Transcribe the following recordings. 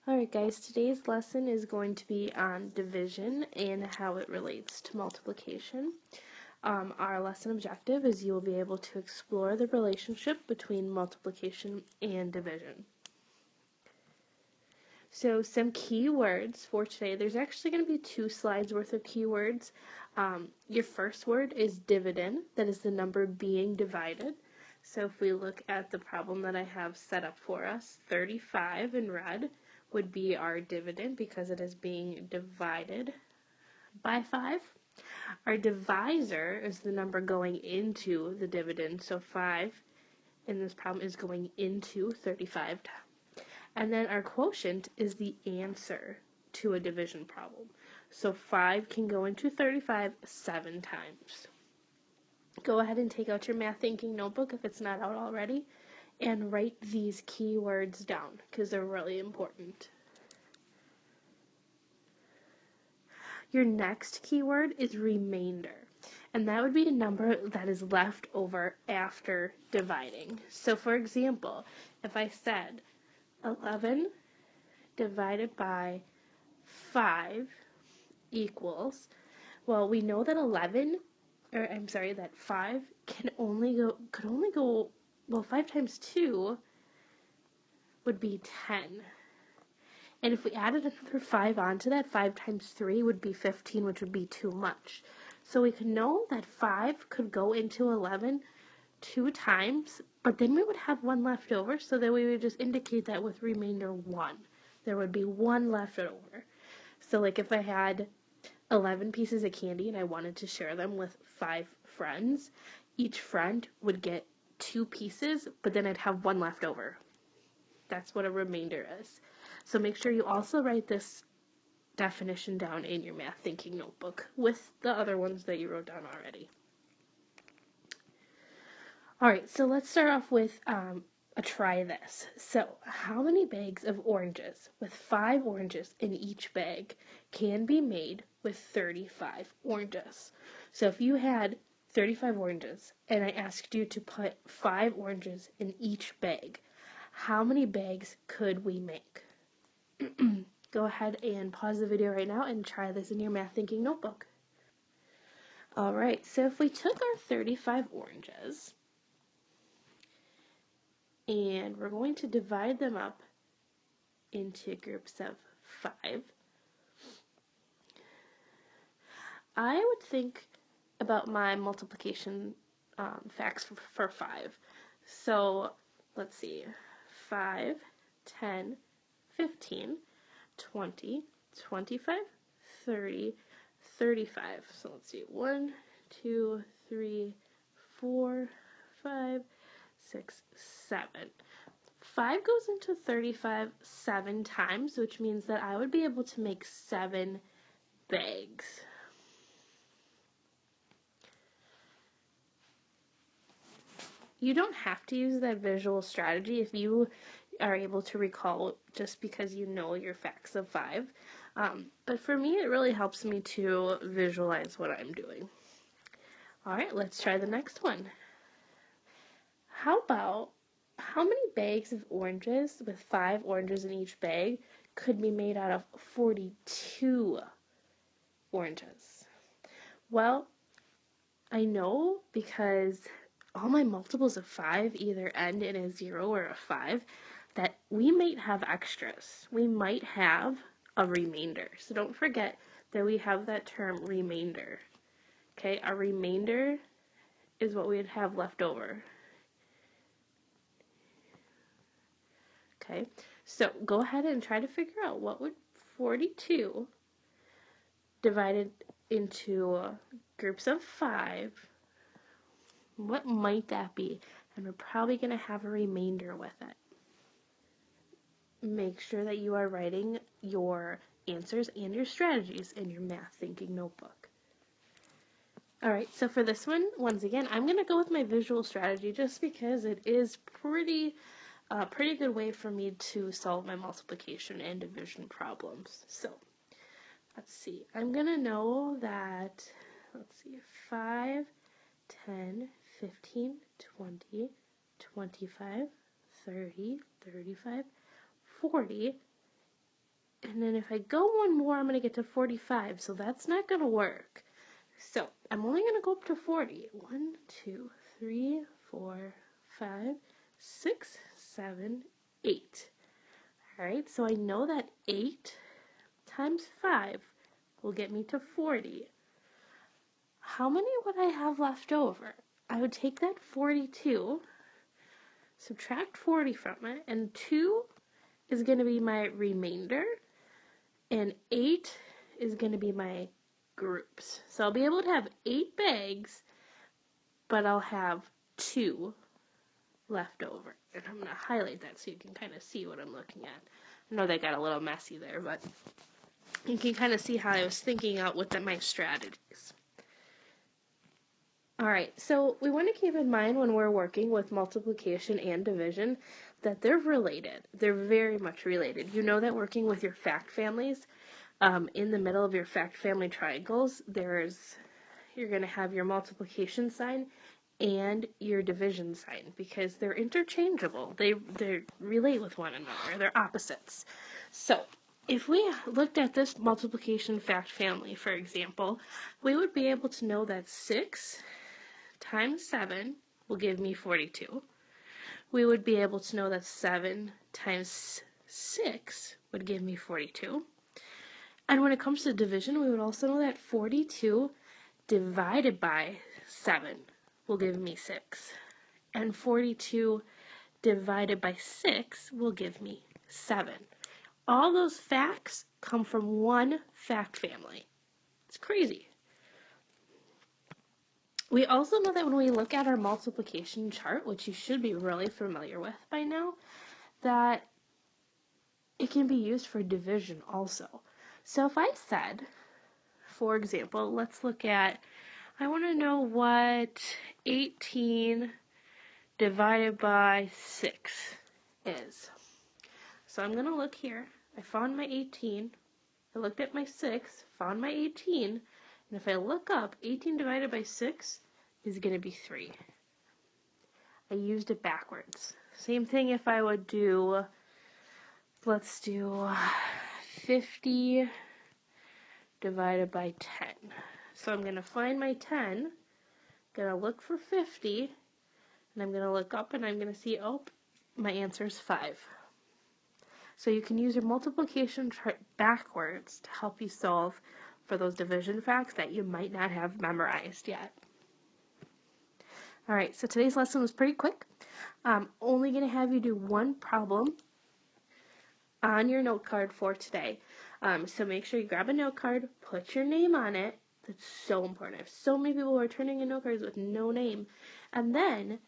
Alright guys, today's lesson is going to be on division and how it relates to multiplication. Our lesson objective is you will be able to explore the relationship between multiplication and division. So some key words for today, there's actually going to be 2 slides worth of keywords. Your first word is dividend, that is the number being divided. So if we look at the problem that I have set up for us, 35 in red would be our dividend because it is being divided by 5. Our divisor is the number going into the dividend, so 5 in this problem is going into 35. And then our quotient is the answer to a division problem. So 5 can go into 35 7 times. Go ahead and take out your math thinking notebook if it's not out already and write these keywords down because they're really important. Your next keyword is remainder, and that would be a number that is left over after dividing. So for example, if I said 11 divided by 5 equals, well, we know that that 5 could only go, well, 5 times 2 would be 10. And if we added another 5 onto that, 5 times 3 would be 15, which would be too much. So we could know that 5 could go into 11 2 times, but then we would have 1 left over, so that we would just indicate that with remainder 1. There would be 1 left over. So like if I had 11 pieces of candy and I wanted to share them with 5 friends, each friend would get 2 pieces, but then I'd have 1 left over. That's what a remainder is. So make sure you also write this definition down in your math thinking notebook with the other ones that you wrote down already. Alright, so let's start off with a try this. So how many bags of oranges with 5 oranges in each bag can be made with 35 oranges? So if you had 35 oranges and I asked you to put 5 oranges in each bag, how many bags could we make? Go ahead and pause the video right now and try this in your math thinking notebook. Alright, so if we took our 35 oranges and we're going to divide them up into groups of 5, I would think about my multiplication facts for 5. So let's see, 5, 10, 15, 20, 25, 30, 35. So let's see, 1, 2, 3, 4, 5, 6, 7. 5 goes into 35 7 times, which means that I would be able to make 7 bags. You don't have to use that visual strategy if you are able to recall just because you know your facts of 5. But for me, it really helps me to visualize what I'm doing. Alright, let's try the next one. How many bags of oranges with 5 oranges in each bag could be made out of 42 oranges? Well, I know because all my multiples of 5 either end in a 0 or a 5, that we might have extras. We might have a remainder. So don't forget that we have that term remainder. Okay, our remainder is what we'd have left over. Okay, so go ahead and try to figure out what would 42 divided into groups of 5, what might that be? And we're probably going to have a remainder with it. Make sure that you are writing your answers and your strategies in your math thinking notebook. Alright, so for this one, once again, I'm going to go with my visual strategy just because it is pretty good way for me to solve my multiplication and division problems. So, let's see. I'm going to know that, 5, 10, 15, 20, 25, 30, 35, 40 And then if I go one more, I'm going to get to 45, so that's not going to work. So I'm only going to go up to 40. 1, 2, 3, 4, 5, 6, 7, 8. All right, so I know that 8 times 5 will get me to 40. How many would I have left over? I would take that 42, subtract 40 from it, and 2 is going to be my remainder, and 8 is going to be my groups. So I'll be able to have 8 bags, but I'll have 2 left over. And I'm going to highlight that so you can kind of see what I'm looking at. I know that got a little messy there, but you can kind of see how I was thinking out with my strategies. Alright, so we want to keep in mind when we're working with multiplication and division that they're related. They're very much related. You know that working with your fact families, in the middle of your fact family triangles, you're going to have your multiplication sign and your division sign because they're interchangeable. They relate with one another. They're opposites. So if we looked at this multiplication fact family, for example, we would be able to know that 6 times 7 will give me 42. We would be able to know that 7 times 6 would give me 42. And when it comes to division, we would also know that 42 divided by 7 will give me 6. And 42 divided by 6 will give me 7. All those facts come from one fact family. It's crazy. We also know that when we look at our multiplication chart, which you should be really familiar with by now, that it can be used for division also. So if I said, for example, let's look at, I want to know what 18 divided by 6 is. So I'm going to look here. I found my 18. I looked at my 6, found my 18. And if I look up, 18 divided by 6 is going to be 3. I used it backwards. Same thing if I would do, let's do 50 divided by 10. So I'm going to find my 10, going to look for 50, and I'm going to look up and I'm going to see, oh, my answer is 5. So you can use your multiplication chart backwards to help you solve for those division facts that you might not have memorized yet. Alright, so today's lesson was pretty quick. I'm only going to have you do one problem on your note card for today. So make sure you grab a note card, put your name on it. That's so important. I have so many people who are turning in note cards with no name. And then,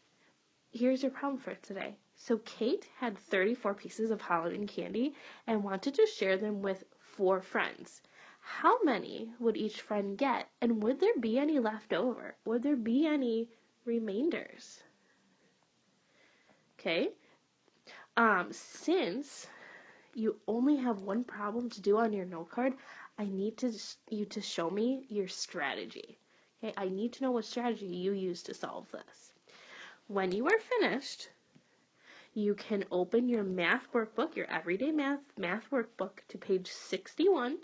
here's your problem for today. So Kate had 34 pieces of Halloween candy and wanted to share them with 4 friends. How many would each friend get? And would there be any left over? Would there be any remainders? Okay. Since you only have one problem to do on your note card, I need you to show me your strategy. Okay, I need to know what strategy you use to solve this. When you are finished, you can open your math workbook, your everyday math workbook, to page 61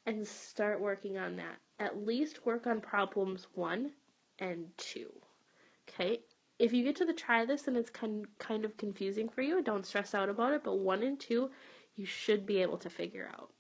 and start working on that. At least work on problems 1 and 2. Okay? If you get to try this and it's kind of confusing for you, don't stress out about it, but 1 and 2 you should be able to figure out.